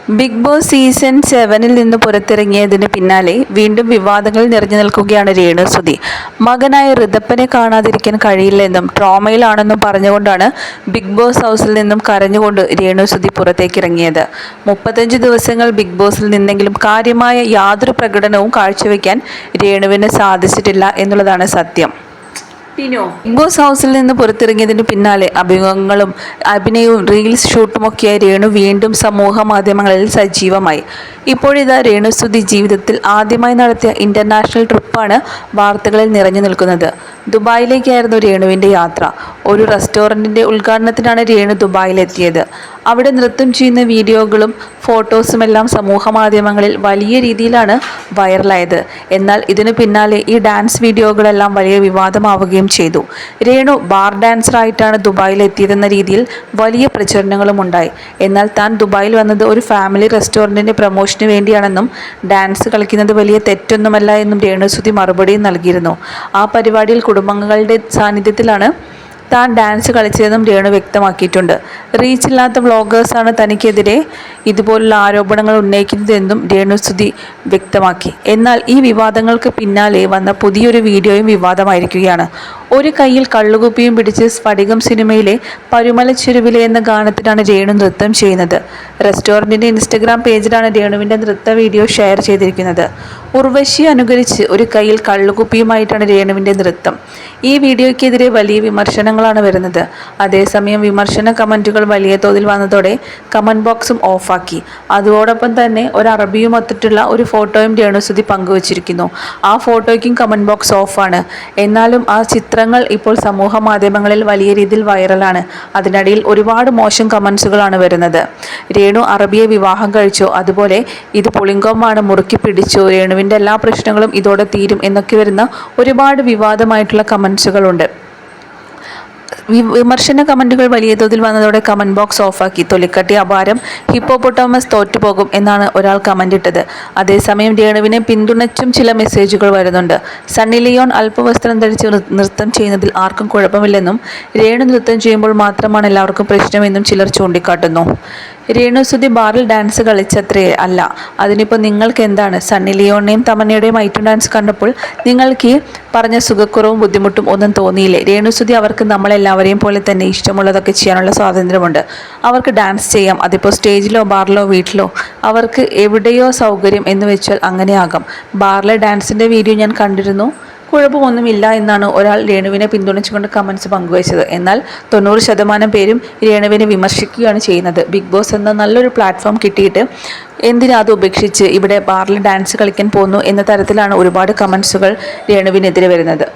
Big boss season 7-ൽ നിന്ന് പുറത്തിറങ്ങിയതിന് പിന്നാലെ വീണ്ടും വിവാദങ്ങളിൽ നിറഞ്ഞു നിൽക്കുകയാണ് രേണുസുതി. മകനായ ഋതപ്പനെ കാണാതിരിക്കാൻ കഴിയില്ലെന്നും ട്രോമയിലാണെന്നും പറഞ്ഞുകൊണ്ടാണ് ബിഗ് ബോസ് ഹൗസിൽ നിന്നും കരഞ്ഞുകൊണ്ട് രേണുസുതി പുറത്തേക്കിറങ്ങിയത്. 35 ദിവസങ്ങൾ ബിഗ് ബോസിൽ നിന്നെങ്കിലും കാര്യമായ യാതൊരു പ്രകടനവും കാഴ്ചവെക്കാൻ രേണുവിന് സാധിച്ചിട്ടില്ല എന്നുള്ളതാണ് സത്യം. ബിഗ് ബോസ് ഹൗസിൽ നിന്ന് പുറത്തിറങ്ങിയതിന് പിന്നാലെ അഭിനയവും റീൽസ് ഷൂട്ടുമൊക്കെയായി രേണു വീണ്ടും സമൂഹ മാധ്യമങ്ങളിൽ സജീവമായി. ഇപ്പോഴിതാ രേണുസുതി ജീവിതത്തിൽ ആദ്യമായി നടത്തിയ ഇന്റർനാഷണൽ ട്രിപ്പാണ് വാർത്തകളിൽ നിറഞ്ഞു നിൽക്കുന്നത്. ദുബായിലേക്കായിരുന്നു രേണുവിൻ്റെ യാത്ര. ഒരു റെസ്റ്റോറൻറ്റിൻ്റെ ഉദ്ഘാടനത്തിനാണ് രേണു ദുബായിലെത്തിയത്. അവിടെ നൃത്തം ചെയ്യുന്ന വീഡിയോകളും ഫോട്ടോസുമെല്ലാം സമൂഹ മാധ്യമങ്ങളിൽ വലിയ രീതിയിലാണ് വൈറലായത്. എന്നാൽ ഇതിനു പിന്നാലെ ഈ ഡാൻസ് വീഡിയോകളെല്ലാം വലിയ വിവാദമാവുകയും ചെയ്തു. രേണു ബാർ ഡാൻസറായിട്ടാണ് ദുബായിലെത്തിയതെന്ന രീതിയിൽ വലിയ പ്രചരണങ്ങളും ഉണ്ടായി. എന്നാൽ താൻ ദുബായിൽ വന്നത് ഒരു ഫാമിലി റെസ്റ്റോറൻറ്റിൻ്റെ പ്രൊമോഷന് വേണ്ടിയാണെന്നും ഡാൻസ് കളിക്കുന്നത് വലിയ തെറ്റൊന്നുമല്ല എന്നും രേണുസുതി മറുപടിയും നൽകിയിരുന്നു. ആ പരിപാടിയിൽ കുടുംബാംഗങ്ങളുടെ സാന്നിധ്യത്തിലാണ് താൻ ഡാൻസ് കളിച്ചതെന്നും രേണു വ്യക്തമാക്കിയിട്ടുണ്ട്. റീച്ചില്ലാത്ത വ്ളോഗേഴ്സാണ് തനിക്കെതിരെ ഇതുപോലുള്ള ആരോപണങ്ങൾ ഉന്നയിക്കുന്നതെന്നും രേണുസുതി വ്യക്തമാക്കി. എന്നാൽ ഈ വിവാദങ്ങൾക്ക് പിന്നാലെ വന്ന പുതിയൊരു വീഡിയോയും വിവാദമായിരിക്കുകയാണ്. ഒരു കയ്യിൽ കള്ളുകുപ്പിയും പിടിച്ച് സ്ഫടികം സിനിമയിലെ പരുമലച്ചെരുവിലെ എന്ന ഗാനത്തിനാണ് രേണു നൃത്തം ചെയ്യുന്നത്. റെസ്റ്റോറൻറ്റിൻ്റെ ഇൻസ്റ്റഗ്രാം പേജിലാണ് രേണുവിൻ്റെ നൃത്ത വീഡിയോ ഷെയർ ചെയ്തിരിക്കുന്നത്. ഉർവശിയെ അനുകരിച്ച് ഒരു കയ്യിൽ കള്ളുകുപ്പിയുമായിട്ടാണ് രേണുവിൻ്റെ നൃത്തം. ഈ വീഡിയോയ്ക്കെതിരെ വലിയ വിമർശനങ്ങളാണ് വരുന്നത്. അതേസമയം വിമർശന കമൻറ്റുകൾ വലിയ തോതിൽ വന്നതോടെ കമൻറ്റ് ബോക്സും ഓഫാക്കി. അതോടൊപ്പം തന്നെ ഒരു അറബിയുമൊത്തിട്ടുള്ള ഒരു ഫോട്ടോയും രേണുസുതി പങ്കുവച്ചിരിക്കുന്നു. ആ ഫോട്ടോയ്ക്കും കമൻറ്റ് ബോക്സ് ഓഫാണ്. എന്നാലും ആ ചിത്രങ്ങൾ ഇപ്പോൾ സമൂഹ മാധ്യമങ്ങളിൽ വലിയ രീതിയിൽ വൈറലാണ്. അതിനിടയിൽ ഒരുപാട് മോശം കമൻസുകളാണ് വരുന്നത്. രേണു അറബിയെ വിവാഹം കഴിച്ചോ, അതുപോലെ ഇത് പുളിങ്കോമാണ്, മുറുക്കി പിടിച്ചോ, രേണുവിൻ്റെ എല്ലാ പ്രശ്നങ്ങളും ഇതോടെ തീരും എന്നൊക്കെ വരുന്ന ഒരുപാട് വിവാദമായിട്ടുള്ള കമൻസുകളുണ്ട്. വിമർശന കമൻറ്റുകൾ വലിയ തോതിൽ വന്നതോടെ കമൻറ്റ് ബോക്സ് ഓഫാക്കി. തൊലിക്കട്ടി അപാരം, ഹിപ്പോപ്പൊട്ടാമസ് തോറ്റുപോകും എന്നാണ് ഒരാൾ കമൻ്റ് ഇട്ടത്. അതേസമയം രേണുവിനെ പിന്തുണച്ചും ചില മെസ്സേജുകൾ വരുന്നുണ്ട്. സണ്ണി ലിയോൺ അല്പവസ്ത്രം ധരിച്ച് നൃത്തം ചെയ്യുന്നതിൽ ആർക്കും കുഴപ്പമില്ലെന്നും രേണു നൃത്തം ചെയ്യുമ്പോൾ മാത്രമാണ് എല്ലാവർക്കും പ്രശ്നമെന്നും ചിലർ ചൂണ്ടിക്കാട്ടുന്നു. രേണുസുതി ബാറിൽ ഡാൻസ് കളിച്ചത്രേ അല്ല, അതിനിപ്പോൾ നിങ്ങൾക്ക് എന്താണ്? സണ്ണി ലിയോണിനെയും തമന്നയുടെയും ഐറ്റം ഡാൻസ് കണ്ടപ്പോൾ നിങ്ങൾക്ക് പറഞ്ഞ സുഖക്കുറവും ബുദ്ധിമുട്ടും ഒന്നും തോന്നിയില്ലേ? രേണുസുതി അവർക്ക് നമ്മളെല്ലാവരെയും പോലെ തന്നെ ഇഷ്ടമുള്ളതൊക്കെ ചെയ്യാനുള്ള സ്വാതന്ത്ര്യമുണ്ട്. അവർക്ക് ഡാൻസ് ചെയ്യാം. അതിപ്പോൾ സ്റ്റേജിലോ ബാറിലോ വീട്ടിലോ അവർക്ക് എവിടെയോ സൗകര്യം എന്ന് വെച്ചാൽ അങ്ങനെയാകാം. ബാറിലെ ഡാൻസിൻ്റെ വീഡിയോ ഞാൻ കണ്ടിരുന്നു, കുഴപ്പമൊന്നുമില്ല എന്നാണ് ഒരാൾ രേണുവിനെ പിന്തുണച്ചുകൊണ്ട് കമൻസ് പങ്കുവച്ചത്. എന്നാൽ 90% പേരും രേണുവിനെ വിമർശിക്കുകയാണ് ചെയ്യുന്നത്. ബിഗ് ബോസ് എന്ന നല്ലൊരു പ്ലാറ്റ്ഫോം കിട്ടിയിട്ട് എന്തിനാ അത് ഉപേക്ഷിച്ച് ഇവിടെ ബാറിൽ ഡാൻസ് കളിക്കാൻ പോകുന്നു എന്ന തരത്തിലാണ് ഒരുപാട് കമൻസുകൾ രേണുവിനെതിരെ വരുന്നത്.